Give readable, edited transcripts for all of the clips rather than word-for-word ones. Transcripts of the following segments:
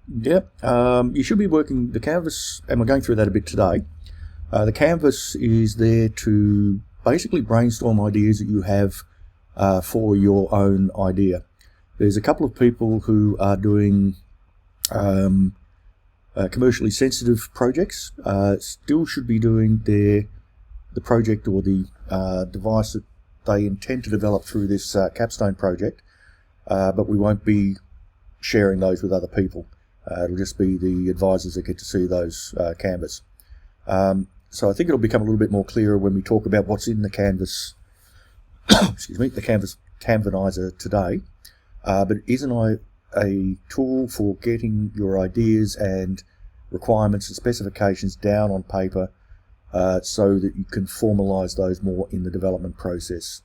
Yep. You should be working the canvas, and we're going through that a bit today. The canvas is there to basically brainstorm ideas that you have for your own idea. There's a couple of people who are doing commercially sensitive projects. Still should be doing the project or the device that they intend to develop through this capstone project, but we won't be sharing those with other people. It'll just be the advisors that get to see those canvas. So I think it'll become a little bit more clearer when we talk about what's in the canvas, excuse me, the canvas Canvanizer today. But it isn't a tool for getting your ideas and requirements and specifications down on paper so that you can formalize those more in the development process.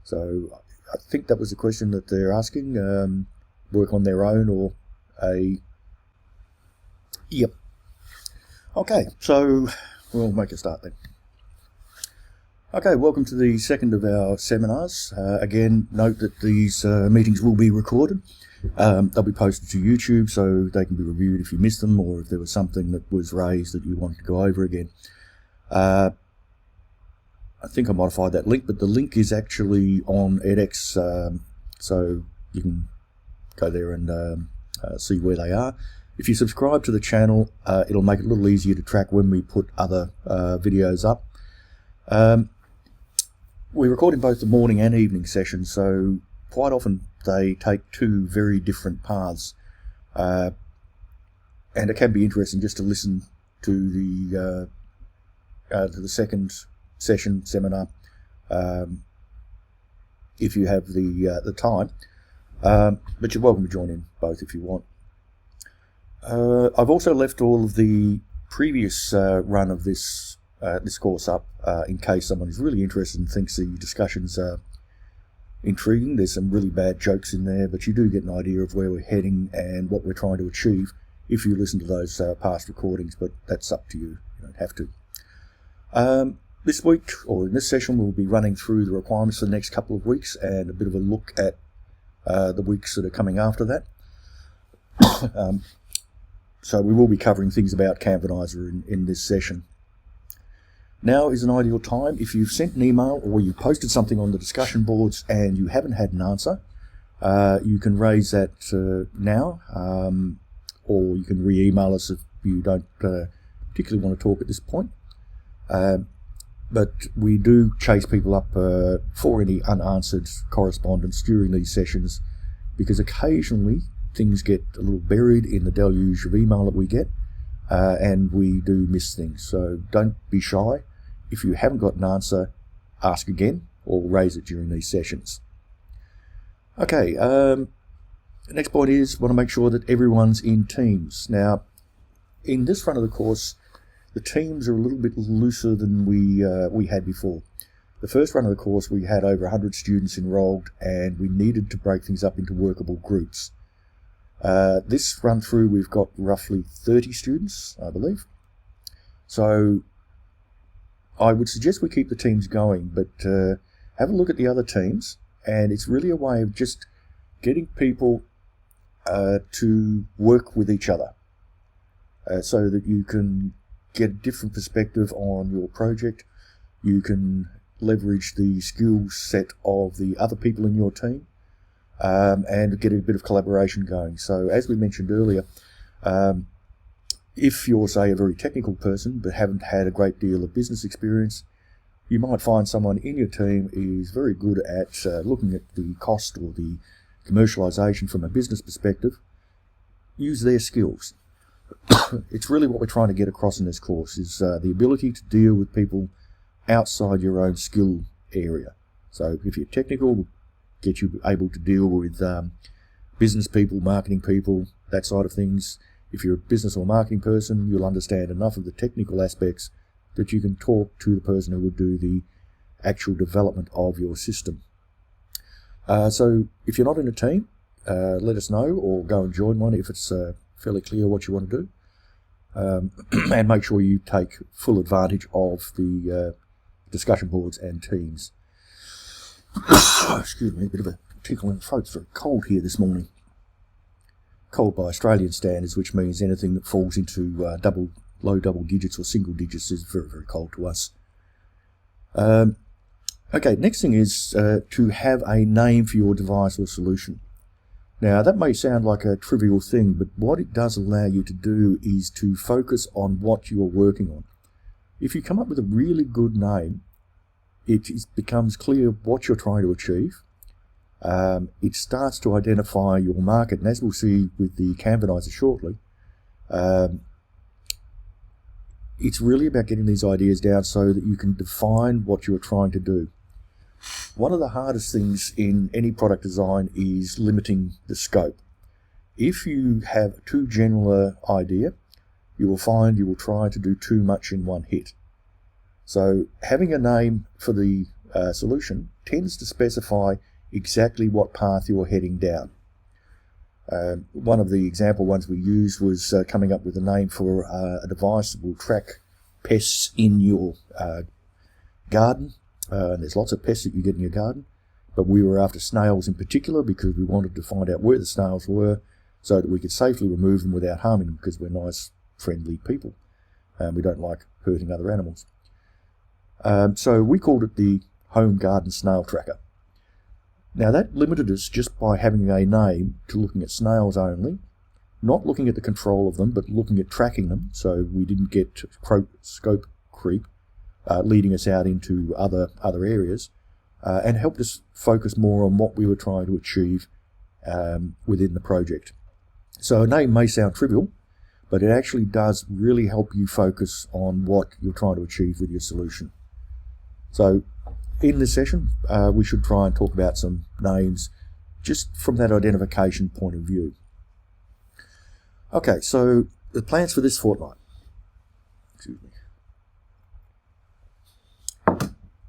So I think that was the question that they're asking, work on their own or a... Yep. Okay, so we'll make a start then. Okay, welcome to the second of our seminars. Again, note that these meetings will be recorded. They'll be posted to YouTube so they can be reviewed if you missed them or if there was something that was raised that you wanted to go over again. I think I modified that link, but the link is actually on edX, so you can go there and see where they are. If you subscribe to the channel, it'll make it a little easier to track when we put other videos up. We record in both the morning and evening sessions, so quite often they take two very different paths. And it can be interesting just to listen to the second seminar if you have the time. But you're welcome to join in both if you want. I've also left all of the previous run of this course up in case someone is really interested and thinks the discussions are intriguing. There's some really bad jokes in there, but you do get an idea of where we're heading and what we're trying to achieve if you listen to those past recordings, but that's up to you. You don't have to. This week, or in this session, we'll be running through the requirements for the next couple of weeks and a bit of a look at the weeks that are coming after that. So we will be covering things about Canvanizer in this session. Now is an ideal time. If you've sent an email or you posted something on the discussion boards and you haven't had an answer, you can raise that now, or you can re-email us if you don't particularly want to talk at this point. But we do chase people up for any unanswered correspondence during these sessions, because occasionally things get a little buried in the deluge of email that we get, and we do miss things. So don't be shy. If you haven't got an answer, ask again or raise it during these sessions. Okay, the next point is want to make sure that everyone's in teams. Now, in this front of the course, the teams are a little bit looser than we had before. The first run of the course, we had over 100 students enrolled, and we needed to break things up into workable groups. This run through, we've got roughly 30 students, I believe. So I would suggest we keep the teams going, but have a look at the other teams, and it's really a way of just getting people to work with each other so that you can get a different perspective on your project. You can leverage the skill set of the other people in your team, and get a bit of collaboration going. So as we mentioned earlier, if you're, say, a very technical person but haven't had a great deal of business experience, you might find someone in your team is very good at looking at the cost or the commercialization from a business perspective. Use their skills. It's really what we're trying to get across in this course, is the ability to deal with people outside your own skill area. So if you're technical, get you able to deal with business people, marketing people, that side of things. If you're a business or marketing person, you'll understand enough of the technical aspects that you can talk to the person who would do the actual development of your system. So if you're not in a team, let us know, or go and join one if it's fairly clear what you want to do. And make sure you take full advantage of the discussion boards and teams. Excuse me, a bit of a tickle in the throat. It's very cold here this morning. called by Australian standards, which means anything that falls into low double digits or single digits is very, very cold to us. Okay, next thing is to have a name for your device or solution. Now, that may sound like a trivial thing, but what it does allow you to do is to focus on what you're working on. If you come up with a really good name, it becomes clear what you're trying to achieve. It starts to identify your market, and as we'll see with the Canvanizer shortly, it's really about getting these ideas down so that you can define what you're trying to do. One of the hardest things in any product design is limiting the scope. If you have too general an idea, you will find you will try to do too much in one hit. So having a name for the solution tends to specify exactly what path you're heading down. One of the example ones we used was coming up with a name for a device that will track pests in your garden. And there's lots of pests that you get in your garden, but we were after snails in particular because we wanted to find out where the snails were so that we could safely remove them without harming them, because we're nice, friendly people and we don't like hurting other animals. So we called it the Home Garden Snail Tracker. Now that limited us just by having a name to looking at snails only, not looking at the control of them, but looking at tracking them, so we didn't get scope creep leading us out into other areas, and helped us focus more on what we were trying to achieve within the project. So a name may sound trivial, but it actually does really help you focus on what you're trying to achieve with your solution. So in this session, we should try and talk about some names just from that identification point of view. Okay, so the plans for this fortnight. Excuse me.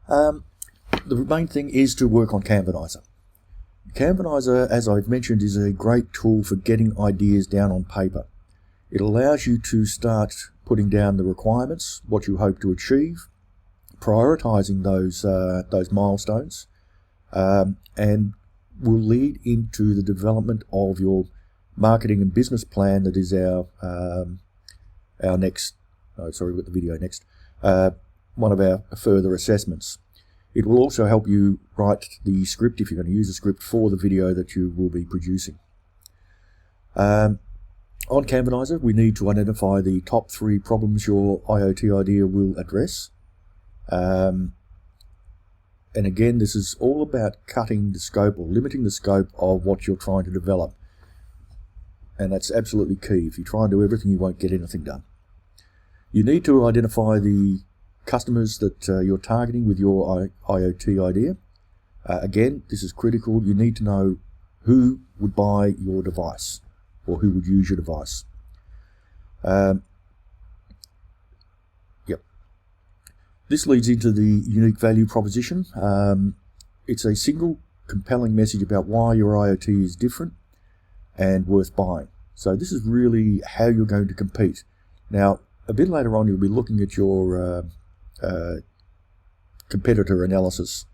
The main thing is to work on Canvanizer. Canvanizer, as I've mentioned, is a great tool for getting ideas down on paper. It allows you to start putting down the requirements, what you hope to achieve, prioritizing those milestones, and will lead into the development of your marketing and business plan. That is our next, we've got the video next, one of our further assessments. It will also help you write the script, if you're going to use a script, for the video that you will be producing. On Canvanizer, we need to identify the top 3 problems your IoT idea will address. And again, this is all about cutting the scope or limiting the scope of what you're trying to develop. And that's absolutely key. If you try and do everything, you won't get anything done. You need to identify the customers that you're targeting with your IoT idea. Again, this is critical. You need to know who would buy your device or who would use your device. This leads into the unique value proposition. It's a single compelling message about why your IoT is different and worth buying. So this is really how you're going to compete. Now, a bit later on, you'll be looking at your competitor analysis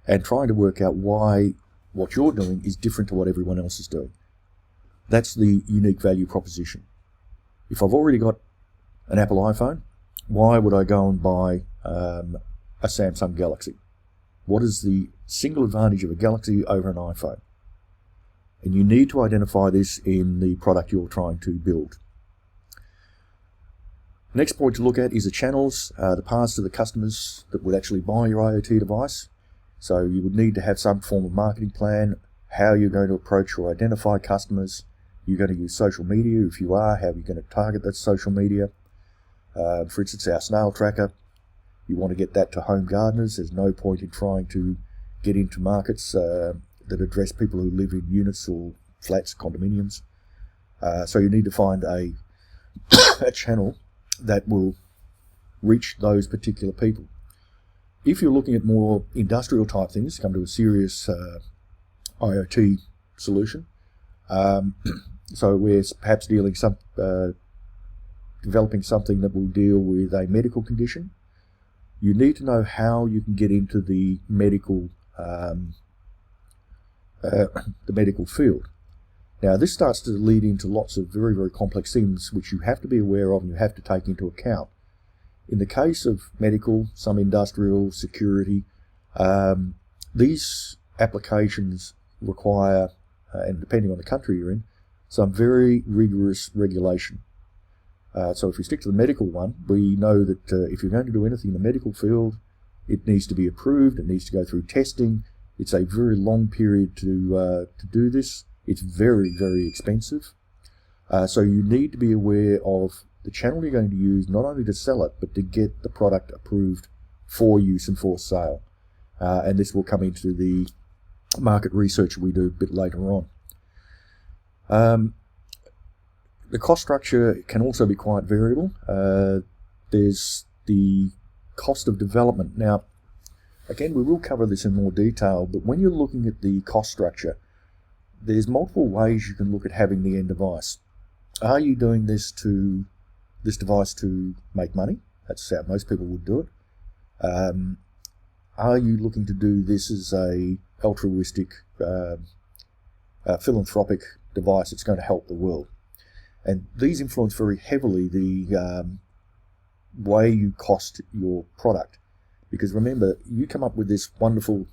and trying to work out why what you're doing is different to what everyone else is doing. That's the unique value proposition. If I've already got an Apple iPhone, why would I go and buy a Samsung Galaxy? What is the single advantage of a Galaxy over an iPhone? And you need to identify this in the product you're trying to build. Next point to look at is the channels, the paths to the customers that would actually buy your IoT device. So you would need to have some form of marketing plan, how you're going to approach or identify customers. You're going to use social media. If you are, how are you going to target that social media? For instance, our snail tracker, you want to get that to home gardeners. There's no point in trying to get into markets that address people who live in units or flats, condominiums. So you need to find a channel that will reach those particular people. If you're looking at more industrial type things, come to a serious IoT solution. So we're perhaps developing something that will deal with a medical condition. You need to know how you can get into the medical field. Now, this starts to lead into lots of very, very complex things which you have to be aware of and you have to take into account. In the case of medical, some industrial, security, these applications require, and depending on the country you're in, some very rigorous regulation. So if we stick to the medical one, we know that if you're going to do anything in the medical field, it needs to be approved, it needs to go through testing. It's a very long period to do this. It's very, very expensive. So you need to be aware of the channel you're going to use, not only to sell it, but to get the product approved for use and for sale. And this will come into the market research we do a bit later on. The cost structure can also be quite variable. There's the cost of development. Now, again, we will cover this in more detail, but when you're looking at the cost structure, there's multiple ways you can look at having the end device. Are you doing this device to make money? That's how most people would do it. Are you looking to do this as a altruistic, philanthropic device that's going to help the world? And these influence very heavily the way you cost your product. Because remember, you come up with this wonderful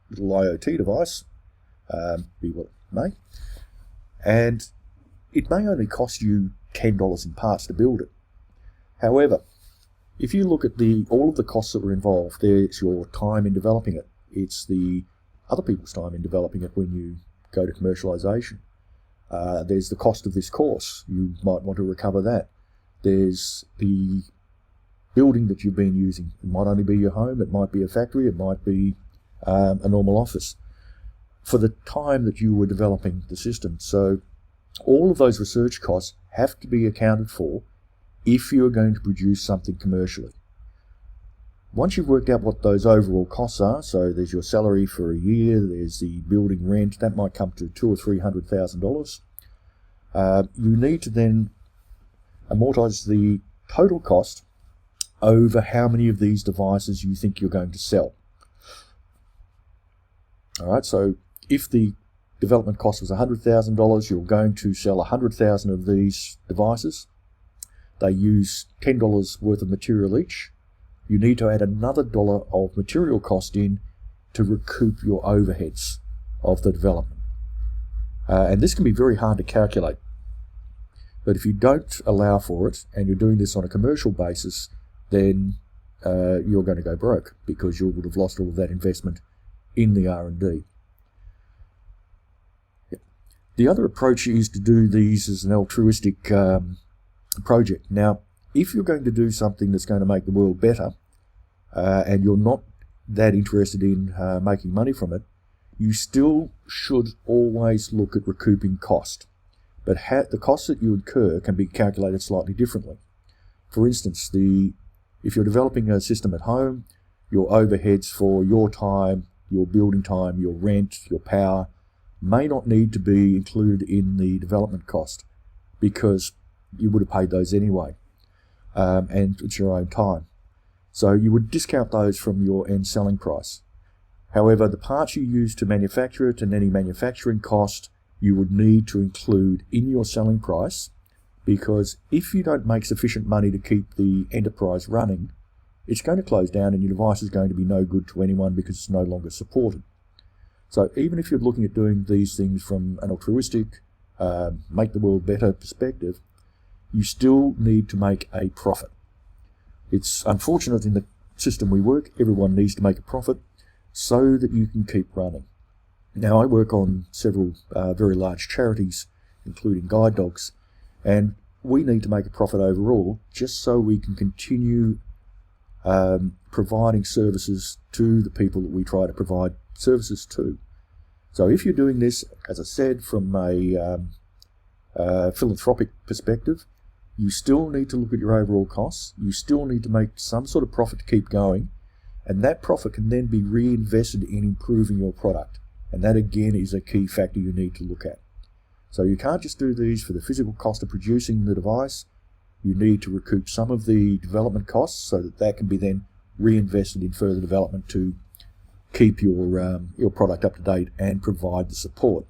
little IoT device, be what it may, and it may only cost you $10 in parts to build it. However, if you look at all of the costs that were involved, there's your time in developing it. It's the other people's time in developing it when you go to commercialization. There's the cost of this course. You might want to recover that. There's the building that you've been using. It might only be your home, it might be a factory, it might be a normal office, for the time that you were developing the system. So all of those research costs have to be accounted for if you're going to produce something commercially. Once you've worked out what those overall costs are, so there's your salary for a year, there's the building rent, that might come to $200,000 or $300,000. You need to then amortize the total cost over how many of these devices you think you're going to sell. All right, so if the development cost was $100,000, you're going to sell 100,000 of these devices. They use $10 worth of material each. You need to add another $1 of material cost in to recoup your overheads of the development. And this can be very hard to calculate. But if you don't allow for it, and you're doing this on a commercial basis, then you're going to go broke, because you would have lost all of that investment in the R&D. The other approach is to do these as an altruistic project. Now, if you're going to do something that's going to make the world better, and you're not that interested in making money from it, you still should always look at recouping cost. But the costs that you incur can be calculated slightly differently. For instance, if you're developing a system at home, your overheads for your time, your building time, your rent, your power, may not need to be included in the development cost, because you would have paid those anyway, and it's your own time. So you would discount those from your end selling price. However, the parts you use to manufacture it and any manufacturing cost you would need to include in your selling price, because if you don't make sufficient money to keep the enterprise running, it's going to close down and your device is going to be no good to anyone because it's no longer supported. So even if you're looking at doing these things from an altruistic, make the world better perspective, you still need to make a profit. It's unfortunate in the system we work, everyone needs to make a profit so that you can keep running. Now, I work on several very large charities, including guide dogs, and we need to make a profit overall just so we can continue providing services to the people that we try to provide services to. So if you're doing this, as I said, from a philanthropic perspective, you still need to look at your overall costs. You still need to make some sort of profit to keep going, and that profit can then be reinvested in improving your product. And that again is a key factor you need to look at. So you can't just do these for the physical cost of producing the device. You need to recoup some of the development costs so that that can be then reinvested in further development to keep your product up to date and provide the support.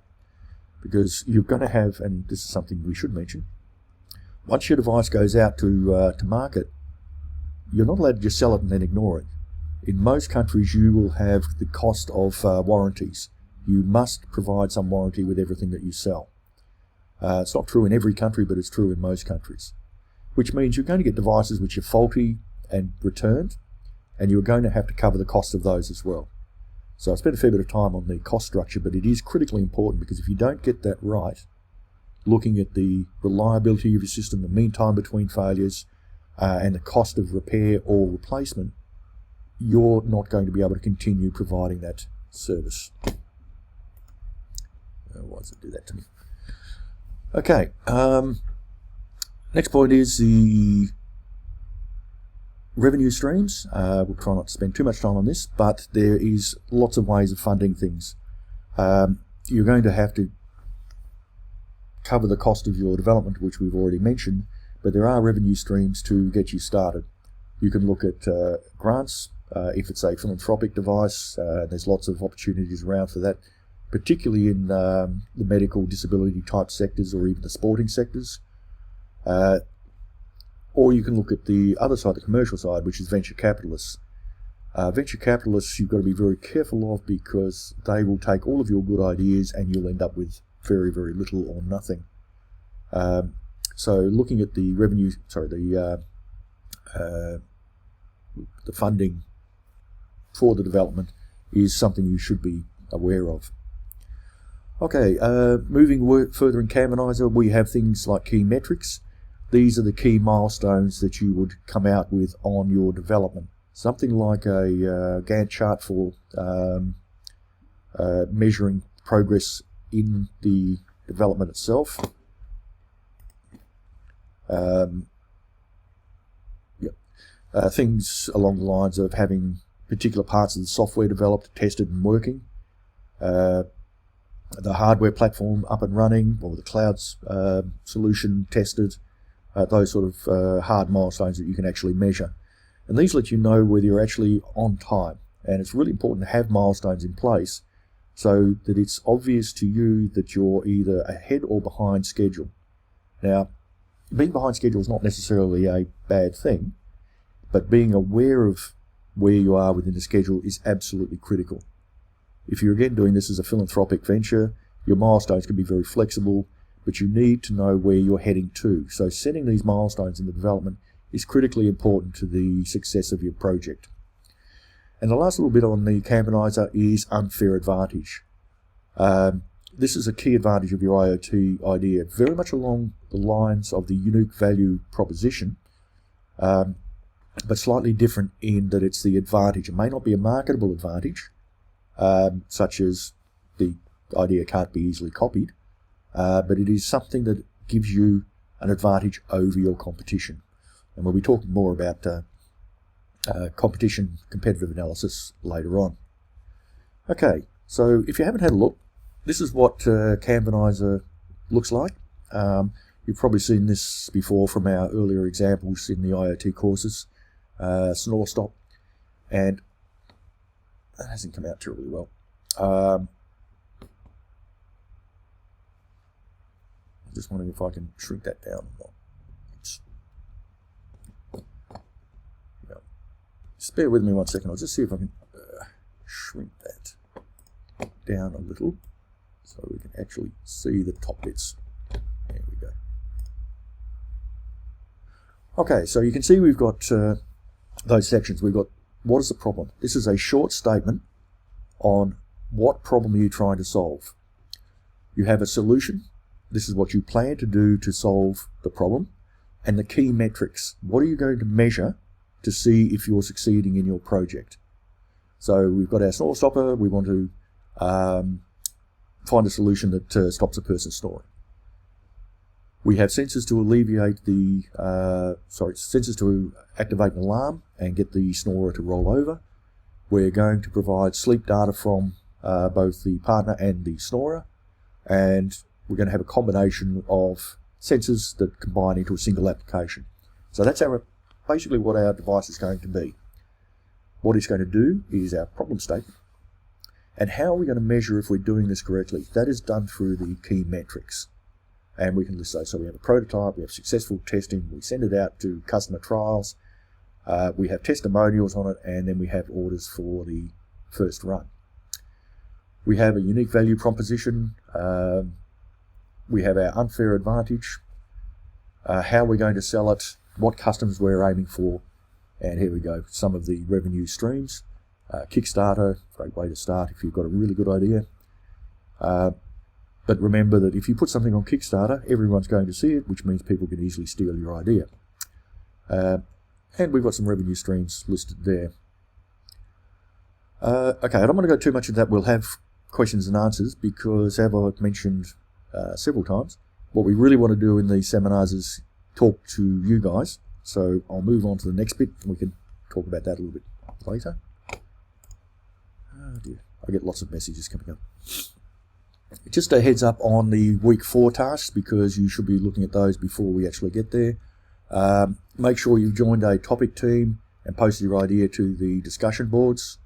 because you're going to have, and this is something we should mention, once your device goes out to market, you're not allowed to just sell it and then ignore it. In most countries, you will have the cost of warranties. You must provide some warranty with everything that you sell. It's not true in every country, but it's true in most countries, which means you're going to get devices which are faulty and returned, and you're going to have to cover the cost of those as well. So I spent a fair bit of time on the cost structure, but it is critically important, because if you don't get that right, looking at the reliability of your system, the mean time between failures, and the cost of repair or replacement, you're not going to be able to continue providing that service. Why does it do that to me? Okay, next point is the revenue streams. We'll try not to spend too much time on this, but there is lots of ways of funding things. You're going to have to cover the cost of your development, which we've already mentioned, but there are revenue streams to get you started. You can look at grants. If it's a philanthropic device, there's lots of opportunities around for that, particularly in the medical disability type sectors or even the sporting sectors. Or you can look at the other side, the commercial side, which is venture capitalists. Venture capitalists you've got to be very careful of, because they will take all of your good ideas and you'll end up with very, very little or nothing. So looking at the revenue, the funding for the development is something you should be aware of. Okay, moving further in Canvanizer, we have things like key metrics. These are the key milestones that you would come out with on your development. Something like a Gantt chart for measuring progress in the development itself. Things along the lines of having particular parts of the software developed, tested and working, the hardware platform up and running, or the cloud's solution tested, those sort of hard milestones that you can actually measure. And these let you know whether you're actually on time. And it's really important to have milestones in place so that it's obvious to you that you're either ahead or behind schedule. Now, being behind schedule is not necessarily a bad thing, but being aware of where you are within the schedule is absolutely critical. If you're again doing this as a philanthropic venture, your milestones can be very flexible, but you need to know where you're heading to. So setting these milestones in the development is critically important to the success of your project. And the last little bit on the Canvanizer is unfair advantage. This is a key advantage of your IoT idea, very much along the lines of the unique value proposition, but slightly different in that it's the advantage. It may not be a marketable advantage, such as the idea can't be easily copied, but it is something that gives you an advantage over your competition. And we'll be talking more about competition competitive analysis later on. Okay, so if you haven't had a look, this is what Canvanizer looks like. You've probably seen this before from our earlier examples in the IoT courses. Snore stop, and that hasn't come out terribly well. I'm just wondering if I can shrink that down or not. Just bear with me 1 second. I'll just see if I can shrink that down a little so we can actually see the top bits. There we go. Okay, so you can see we've got those sections. We've got what is the problem. This is a short statement on what problem are you trying to solve. You have a solution. This is what you plan to do to solve the problem. And the key metrics. What are you going to measure to see if you're succeeding in your project? So we've got our snore stopper. We want to find a solution that stops a person snoring. We have sensors to alleviate the, sensors to activate an alarm and get the snorer to roll over. We're going to provide sleep data from both the partner and the snorer, and we're going to have a combination of sensors that combine into a single application. So that's basically what our device is going to be. What it's going to do is our problem statement, And how are we going to measure if we're doing this correctly? That is done through the key metrics. And we can list those. So we have a prototype, we have successful testing, we send it out to customer trials, we have testimonials on it, and then we have orders for the first run. We have a unique value proposition, we have our unfair advantage, how we're going to sell it, what customers we're aiming for, and here we go, some of the revenue streams. Kickstarter, great way to start if you've got a really good idea. But remember that if you put something on Kickstarter, everyone's going to see it, which means people can easily steal your idea. And we've got some revenue streams listed there. Okay, I don't want to go too much into that. We'll have questions and answers because, as I've mentioned several times, what we really want to do in these seminars is talk to you guys. So I'll move on to the next bit and we can talk about that a little bit later. Oh dear, I get lots of messages coming up. Just a heads up on the week 4 tasks, because you should be looking at those before we actually get there. Make sure you've joined a topic team and posted your idea to the discussion boards.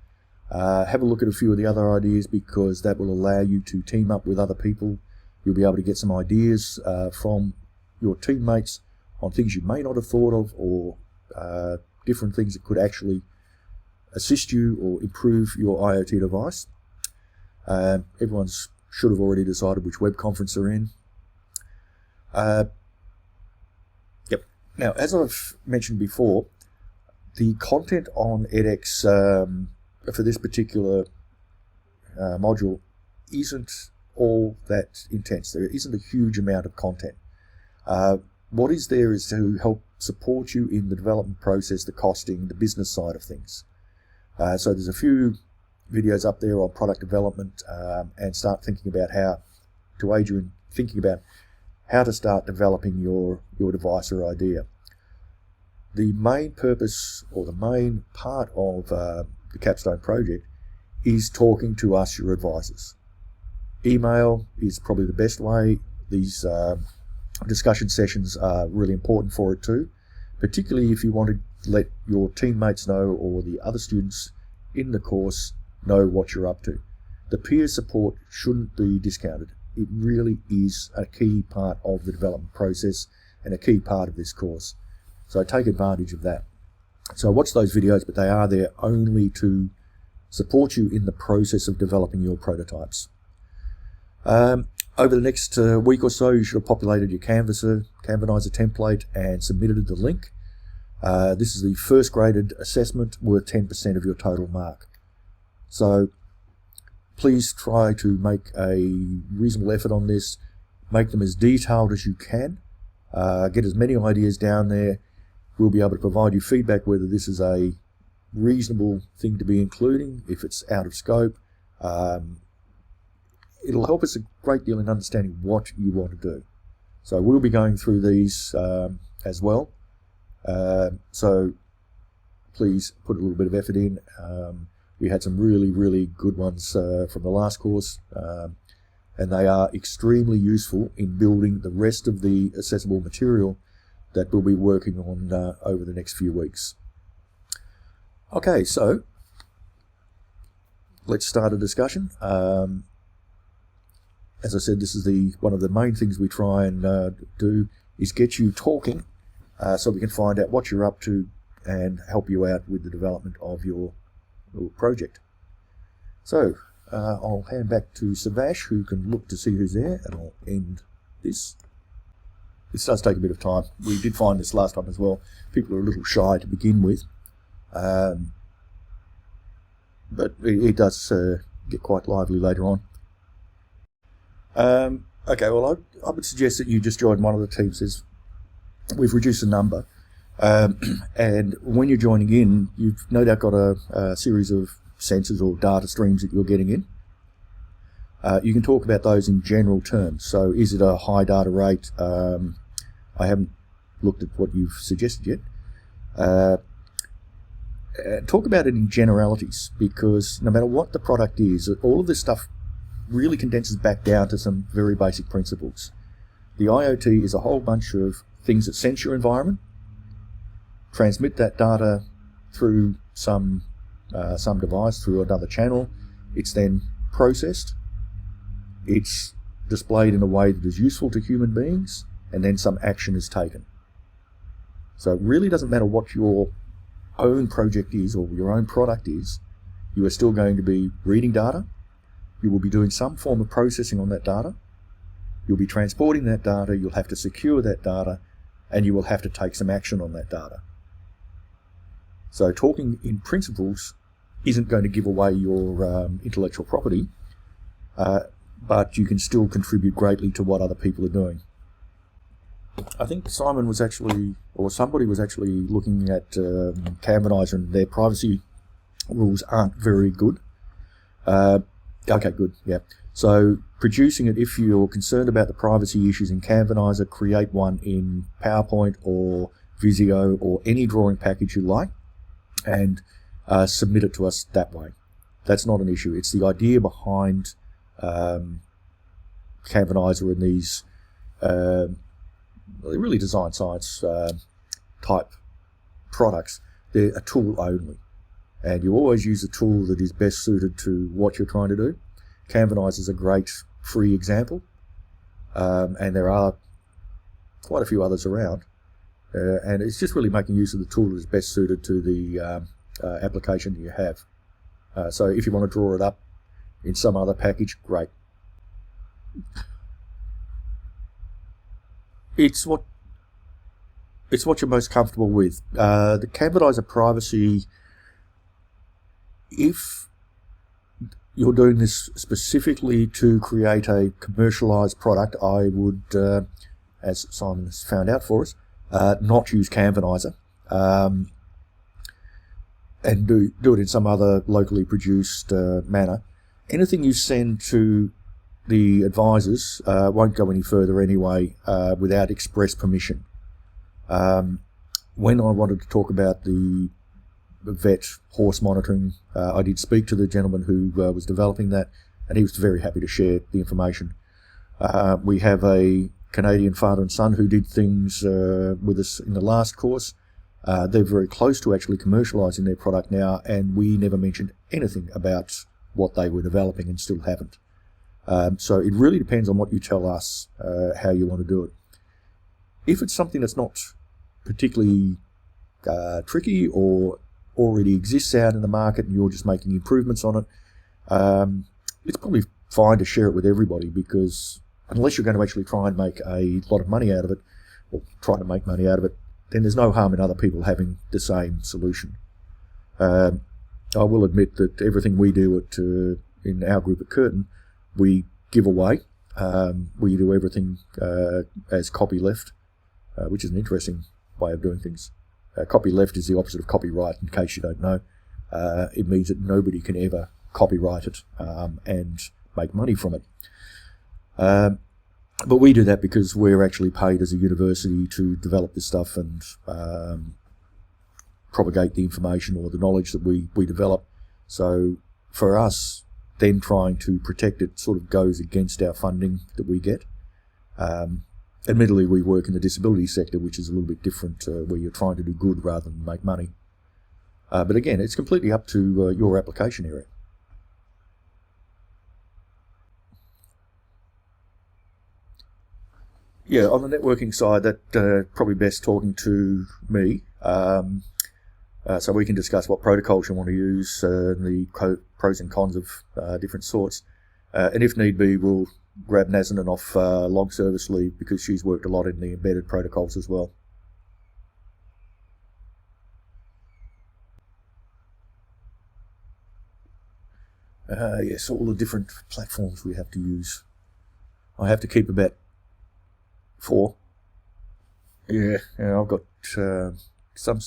Have a look at a few of the other ideas, because that will allow you to team up with other people. You'll be able to get some ideas from your teammates on things you may not have thought of, or different things that could actually assist you or improve your IoT device. Everyone's should have already decided which web conference they're in. Yep. Now, as I've mentioned before, the content on edX for this particular module isn't all that intense. There isn't a huge amount of content. What is there is to help support you in the development process, the costing, the business side of things. So there's a few videos up there on product development, and start thinking about how to aid you in thinking about how to start developing your device or idea. The main purpose, or the main part of the Capstone project, is talking to us, your advisors. Email is probably the best way. These discussion sessions are really important for it too, particularly if you want to let your teammates know, or the other students in the course know what you're up to. The peer support shouldn't be discounted. It really is a key part of the development process and a key part of this course. So take advantage of that. So watch those videos, but they are there only to support you in the process of developing your prototypes. Over the next week or so, you should have populated your Canvanizer template and submitted the link. This is the first graded assessment worth 10% of your total mark. So please try to make a reasonable effort on this. Make them as detailed as you can. Get as many ideas down there. We'll be able to provide you feedback whether this is a reasonable thing to be including, if it's out of scope. It'll help us a great deal in understanding what you want to do. So we'll be going through these as well. So please put a little bit of effort in. We had some really, really good ones from the last course, and they are extremely useful in building the rest of the accessible material that we'll be working on over the next few weeks. Okay, so let's start a discussion. As I said, this is one of the main things we try and do is get you talking, so we can find out what you're up to and help you out with the development of your project. So I'll hand back to Savash, who can look to see who's there, and I'll end this. This does take a bit of time. We did find this last time as well. People are a little shy to begin with, but it does get quite lively later on. Okay, well, I would suggest that you just join one of the teams. We've reduced the number, and when you're joining in, you've no doubt got a series of sensors or data streams that you're getting in. You can talk about those in general terms. So is it a high data rate? I haven't looked at what you've suggested yet. Talk about it in generalities, because no matter what the product is, all of this stuff really condenses back down to some very basic principles. The IoT is a whole bunch of things that sense your environment, transmit that data through some device, through another channel. It's then processed, it's displayed in a way that is useful to human beings, and then some action is taken. So it really doesn't matter what your own project is or your own product is, you are still going to be reading data, you will be doing some form of processing on that data, you'll be transporting that data, you'll have to secure that data, and you will have to take some action on that data. So talking in principles isn't going to give away your intellectual property, but you can still contribute greatly to what other people are doing. I think Simon was actually, or somebody was actually looking at Canvanizer, and their privacy rules aren't very good. Okay, good, yeah. So producing it, if you're concerned about the privacy issues in Canvanizer, create one in PowerPoint or Visio or any drawing package you like, and submit it to us that way. That's not an issue. It's the idea behind Canvanizer and these really design science type products. They're a tool only, and you always use a tool that is best suited to what you're trying to do. Canvanizer is a great free example, and there are quite a few others around, and it's just really making use of the tool that is best suited to the application that you have. So if you want to draw it up in some other package, great. It's what you're most comfortable with. The Canvanizer privacy, if you're doing this specifically to create a commercialized product, I would, as Simon has found out for us, not use Canvanizer, and do it in some other locally produced manner. Anything you send to the advisors won't go any further anyway without express permission. When I wanted to talk about the vet horse monitoring, I did speak to the gentleman who was developing that, and he was very happy to share the information. We have a Canadian father and son who did things with us in the last course. They're very close to actually commercializing their product now, and we never mentioned anything about what they were developing and still haven't. So it really depends on what you tell us how you want to do it. If it's something that's not particularly tricky or already exists out in the market and you're just making improvements on it, it's probably fine to share it with everybody, because unless you're going to actually try and make a lot of money out of it, or try to make money out of it, then there's no harm in other people having the same solution. I will admit that everything we do in our group at Curtin, we give away. We do everything as copyleft, which is an interesting way of doing things. Copyleft is the opposite of copyright, in case you don't know. It means that nobody can ever copyright it and make money from it. But we do that because we're actually paid as a university to develop this stuff and propagate the information or the knowledge that we develop. So for us, then trying to protect it sort of goes against our funding that we get. Admittedly, we work in the disability sector, which is a little bit different, where you're trying to do good rather than make money. But again, it's completely up to your application area. Yeah, on the networking side, that probably best talking to me, so we can discuss what protocols you want to use, and the pros and cons of different sorts. And if need be, we'll grab Nazanin off log service leave, because she's worked a lot in the embedded protocols as well. Yes, all the different platforms we have to use. I have to keep about 4. Yeah, I've got some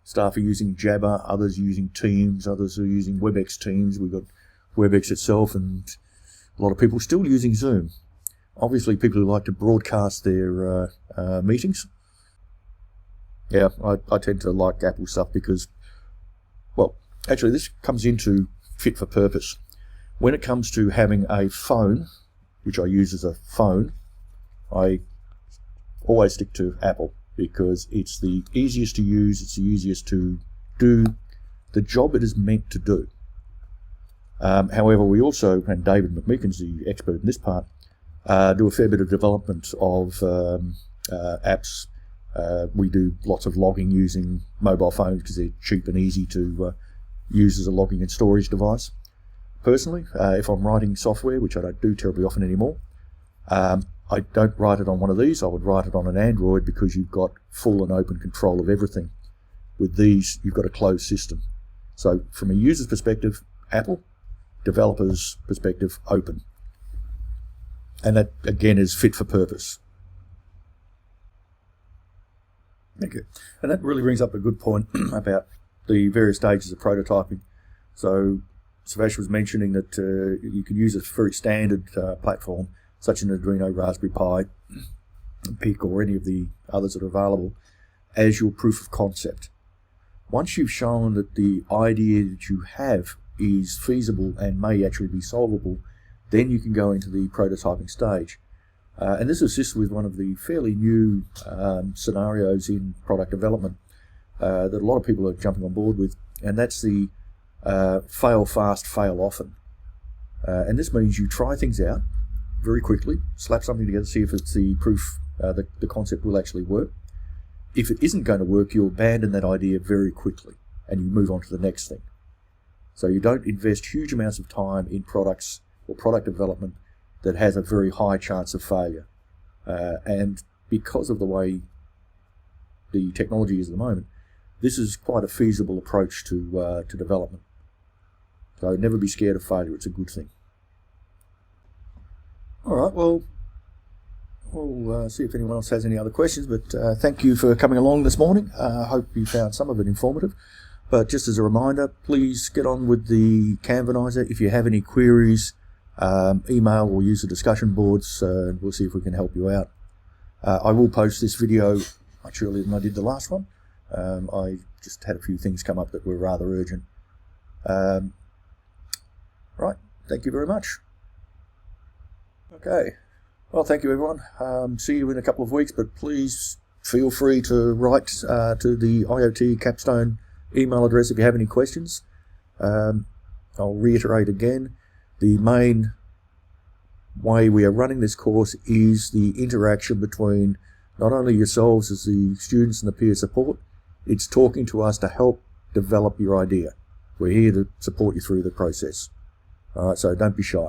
staff are using Jabber, others using Teams, others are using WebEx Teams. We've got WebEx itself, and a lot of people still using Zoom. Obviously, people who like to broadcast their meetings. Yeah, I tend to like Apple stuff because, well, actually this comes into fit for purpose. When it comes to having a phone, which I use as a phone, I always stick to Apple because it's the easiest to use, it's the easiest to do the job it is meant to do. However, we also, and David McMeekin's the expert in this part, do a fair bit of development of apps. We do lots of logging using mobile phones because they're cheap and easy to use as a logging and storage device. Personally, if I'm writing software, which I don't do terribly often anymore, I don't write it on one of these. I would write it on an Android because you've got full and open control of everything. With these, you've got a closed system. So from a user's perspective, Apple, developer's perspective, open. And that, again, is fit for purpose. Thank you. And that really brings up a good point about the various stages of prototyping. So Savash was mentioning that you can use a very standard platform, such as an Arduino, Raspberry Pi, PIC, or any of the others that are available, as your proof of concept. Once you've shown that the idea that you have is feasible and may actually be solvable, then you can go into the prototyping stage. And this assists with one of the fairly new scenarios in product development that a lot of people are jumping on board with, and that's the fail fast, fail often. And this means you try things out very quickly, slap something together, see if it's the proof, the concept will actually work. If it isn't going to work, you abandon that idea very quickly and you move on to the next thing. So you don't invest huge amounts of time in products or product development that has a very high chance of failure. And because of the way the technology is at the moment, this is quite a feasible approach to development. So never be scared of failure, it's a good thing. All right, well, we'll see if anyone else has any other questions, but thank you for coming along this morning. I hope you found some of it informative. But just as a reminder, please get on with the Canvanizer. If you have any queries, email or use the discussion boards, and we'll see if we can help you out. I will post this video much earlier than I did the last one. I just had a few things come up that were rather urgent. Right, thank you very much. Okay, well, thank you everyone. See you in a couple of weeks, but please feel free to write to the IoT Capstone email address if you have any questions. I'll reiterate again, the main way we are running this course is the interaction between not only yourselves as the students and the peer support, it's talking to us to help develop your idea. We're here to support you through the process. All right, so don't be shy.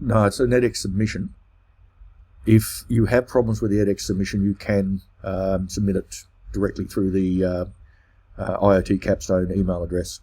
No, it's an edX submission. If you have problems with the edX submission, you can submit it directly through the IoT Capstone email address.